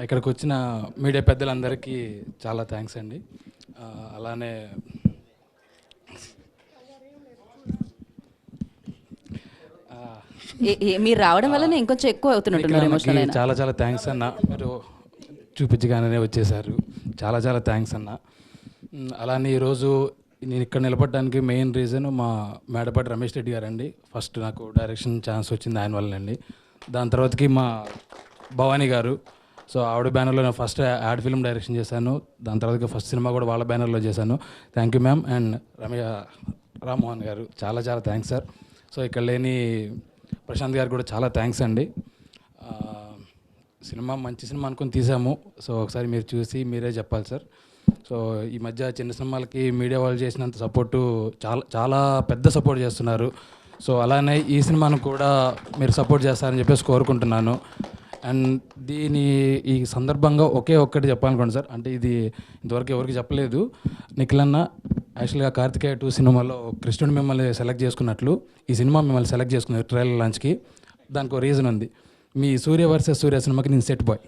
ఇక్కడికి వచ్చిన మీడియా పెద్దలందరికీ చాలా థ్యాంక్స్ అండి. అలానే మీరు రావడం వల్ల ఇంకొంచెం ఎక్కువ అవుతున్నట్టు. చాలా చాలా థ్యాంక్స్ అన్న, మీరు చూపించగానే వచ్చేసారు. చాలా చాలా థ్యాంక్స్ అన్న. అలానే ఈరోజు నేను ఇక్కడ నిలబడడానికి మెయిన్ రీజన్ మా మేడపాటి రమేష్ రెడ్డి గారు అండి. ఫస్ట్ నాకు డైరెక్షన్ ఛాన్స్ వచ్చింది ఆయన వల్లనండి. దాని తర్వాతకి మా భవానీ గారు, సో ఆవిడ బ్యానర్లో నేను ఫస్ట్ యాడ్ ఫిల్మ్ డైరెక్షన్ చేశాను. దాని తర్వాత ఫస్ట్ సినిమా కూడా వాళ్ళ బ్యానర్లో చేశాను. Thank you ma'am. And Rammohan గారు చాలా చాలా థ్యాంక్స్ సార్. సో ఇక్కడ లేని ప్రశాంత్ గారు కూడా చాలా థ్యాంక్స్ అండి. సినిమా మంచి సినిమా అనుకుని తీసాము. సో ఒకసారి మీరు చూసి మీరే చెప్పాలి సార్. సో ఈ మధ్య చిన్న సినిమాలకి మీడియా వాళ్ళు చేసినంత సపోర్టు చాలా చాలా పెద్ద సపోర్ట్ చేస్తున్నారు. సో అలానే ఈ సినిమాను కూడా మీరు సపోర్ట్ చేస్తారని చెప్పేసి కోరుకుంటున్నాను. అండ్ ఈ సందర్భంగా ఒక్కటి చెప్పాలనుకోండి సార్. అంటే ఇది ఇంతవరకు ఎవరికి చెప్పలేదు. నిఖిల్ అన్న యాక్చువల్గా కార్తికేయ 2 సినిమాలో కృష్ణుడు మిమ్మల్ని సెలెక్ట్ చేసుకున్నట్లు ఈ సినిమా మిమ్మల్ని సెలెక్ట్ చేసుకున్నారు ట్రైలర్ లాంచ్కి. దానికి ఒక రీజన్ ఉంది. మీ సూర్య వర్సెస్ సూర్య సినిమాకి నేను సెట్ బాయ్.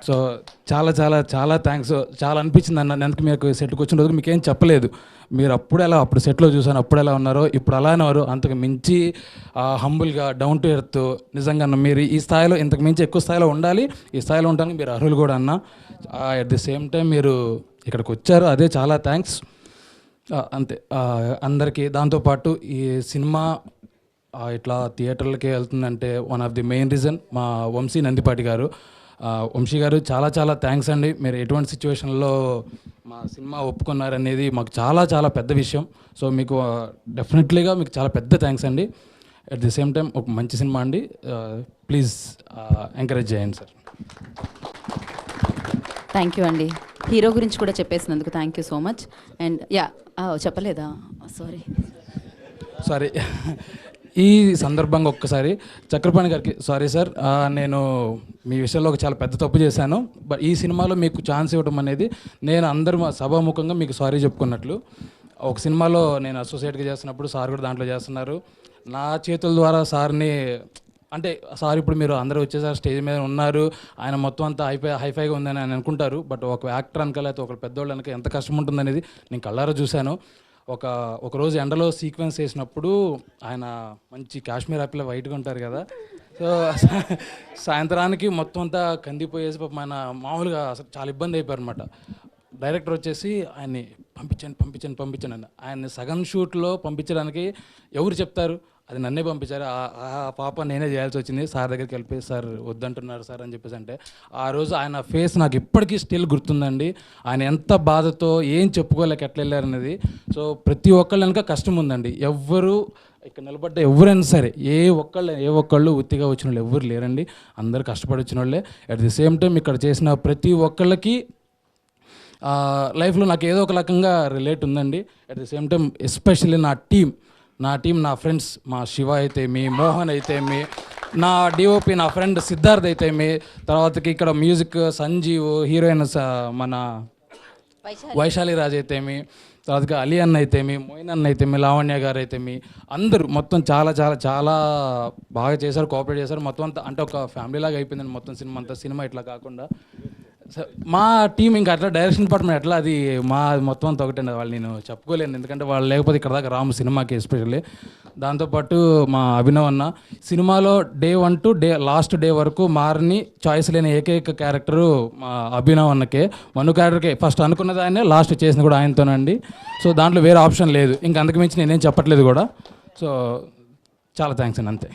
సో చాలా చాలా చాలా థ్యాంక్స్. చాలా అనిపించింది అన్న. అందుకు మీకు సెట్కి వచ్చిన రోజు మీకేం చెప్పలేదు. మీరు అప్పుడు సెట్లో చూసాను, అప్పుడు ఎలా ఉన్నారో ఇప్పుడు అలానే ఉన్నారు. అంతకు మించి హంబుల్గా డౌన్ టు ఎర్త్. నిజంగా మీరు ఈ స్థాయిలో ఇంతకు మించి ఎక్కువ స్థాయిలో ఉండాలి. ఈ స్థాయిలో ఉండడానికి మీరు అర్హులు కూడా అన్న. అట్ ది సేమ్ టైం మీరు ఇక్కడికి వచ్చారు, అదే చాలా థ్యాంక్స్. అంతే అందరికీ. దాంతోపాటు ఈ సినిమా ఇట్లా థియేటర్లకే వెళ్తుందంటే one of the main reason మా వంశీ నందిపాటి గారు. వంశీ గారు చాలా చాలా థ్యాంక్స్ అండి. మీరు ఎటువంటి సిచ్యువేషన్లో మా సినిమా ఒప్పుకున్నారనేది మాకు చాలా చాలా పెద్ద విషయం. సో మీకు డెఫినెట్లీగా మీకు చాలా పెద్ద థ్యాంక్స్ అండి. అట్ ది సేమ్ టైం ఒక మంచి సినిమా అండి. ప్లీజ్ ఎంకరేజ్ చేయండి సార్. థ్యాంక్ యూ అండి. హీరో గురించి కూడా చెప్పేసినందుకు thank you so much. And చెప్పలేదా? సారీ. ఈ సందర్భంగా ఒక్కసారి చక్రపాణి గారికి సారీ సార్, నేను మీ విషయంలో ఒక చాలా పెద్ద తప్పు చేశాను. బట్ ఈ సినిమాలో మీకు ఛాన్స్ ఇవ్వడం అనేది నేను అందరూ సభాముఖంగా మీకు సారీ చెప్పుకున్నట్లు. ఒక సినిమాలో నేను అసోసియేట్గా చేస్తున్నప్పుడు సార్ కూడా దాంట్లో చేస్తున్నారు. నా చేతుల ద్వారా సార్ని అంటే సార్ ఇప్పుడు మీరు అందరూ వచ్చేసారి స్టేజ్ మీద ఉన్నారు, ఆయన మొత్తం అంతా హైఫైగా ఉందని ఆయన అనుకుంటారు. బట్ ఒక యాక్టర్ అనక లేకపోతే ఒక పెద్దోళ్ళు అనక ఎంత కష్టం ఉంటుందనేది నేను కళ్ళారా చూశాను. ఒకరోజు ఎండలో సీక్వెన్స్ వేసినప్పుడు ఆయన మంచి కాశ్మీర్ యాపిల్ వైట్గా ఉంటారు కదా. సో సాయంత్రానికి మొత్తం అంతా కందిపోయేసి పాపం ఆయన మామూలుగా అసలు చాలా ఇబ్బంది అయిపోయారు అనమాట. డైరెక్టర్ వచ్చేసి ఆయన్ని పంపించండి అని ఆయన్ని సగం షూట్లో పంపించడానికి ఎవరు చెప్తారు? అది నన్నే పంపించారు. ఆ పాప నేనే చేయాల్సి వచ్చింది. సార్ దగ్గరికి వెళ్ళిపోయి సార్ వద్దంటున్నారు సార్ అని చెప్పేసి అంటే ఆ రోజు ఆయన ఫేస్ నాకు ఇప్పటికీ స్టిల్ గుర్తుందండి. ఆయన ఎంత బాధతో ఏం చెప్పుకోలేక ఎట్లా వెళ్ళారనేది. సో ప్రతి ఒక్కళ్ళ వెనక కష్టం ఉందండి. ఎవ్వరు ఇక్కడ నిలబడ్డ ఎవరైనా సరే ఏ ఒక్కళ్ళు ఉత్తిగా వచ్చిన వాళ్ళు ఎవరు లేరండి. అందరు కష్టపడి వచ్చిన వాళ్ళే. అట్ ది సేమ్ టైం ఇక్కడ చేసిన ప్రతి ఒక్కళ్ళకి లైఫ్లో నాకు ఏదో ఒక రకంగా రిలేట్ ఉందండి. At the same time especially నా టీం, నా ఫ్రెండ్స్, మా శివ అయితే మీ మోహన్ అయితే మీ నా డిఓపి నా ఫ్రెండ్ సిద్ధార్థ్ అయితే మీ తర్వాతకి ఇక్కడ మ్యూజిక్ సంజీవ్, హీరోయిన్ మన వైశాలి రాజ్ అయితే మీ తర్వాత అలీ అన్న అయితే మీ మోయిన్ అన్న అయితే మీ లావణ్య గారు అయితే మీ అందరూ మొత్తం చాలా చాలా చాలా బాగా చేశారు, కోఆపరేట్ చేశారు. మొత్తం అంతా అంటే ఒక ఫ్యామిలీ లాగా అయిపోయిందండి మొత్తం సినిమా ఇట్లా కాకుండా. మా టీం ఇంకా అట్లా డైరెక్షన్ డిపార్ట్మెంట్ ఎట్లా అది మా మొత్తం అంతా ఒకటండి. వాళ్ళు నేను చెప్పుకోలేను ఎందుకంటే వాళ్ళు లేకపోతే ఇక్కడ దాకా రాము సినిమాకి ఎస్పెషల్లీ. దాంతోపాటు మా అభినవ్ అన్న సినిమాలో డే 1 to లాస్ట్ డే వరకు మారని చాయిస్ లేని ఏకైక క్యారెక్టరు మా అభినవ్ అన్నకే. మను క్యారెక్టర్కే ఫస్ట్ అనుకున్నది ఆయనే, లాస్ట్ చేసింది కూడా ఆయనతోనండి. సో దాంట్లో వేరే ఆప్షన్ లేదు. ఇంకా అంతకు మించి నేనేం చెప్పట్లేదు కూడా. సో చాలా థ్యాంక్స్ అండి, అంతే.